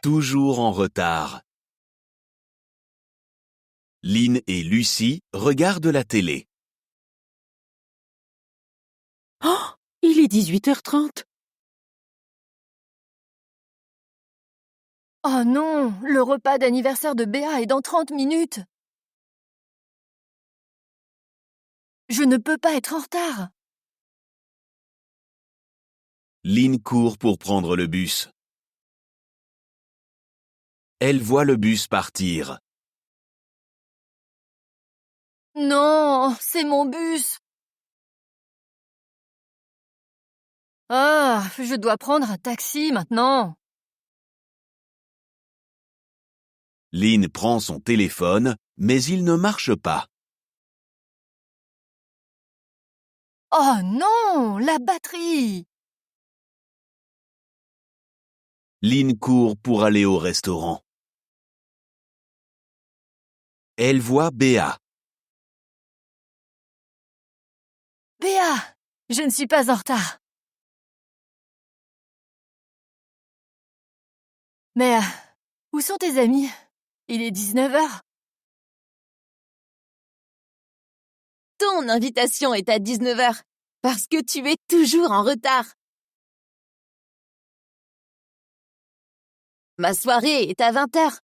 toujours en retard. Lynn et Lucie regardent la télé. Oh, il est 18h30. Oh non, le repas d'anniversaire de Béa est dans 30 minutes. Je ne peux pas être en retard. Lynn court pour prendre le bus. Elle voit le bus partir. Non, c'est mon bus. Ah, je dois prendre un taxi maintenant. Lynn prend son téléphone, mais il ne marche pas. Oh non, la batterie. Lynn court pour aller au restaurant. Elle voit Béa. Béa, je ne suis pas en retard. Mais où sont tes amis? Il est 19h. Ton invitation est à 19h, parce que tu es toujours en retard. Ma soirée est à 20h,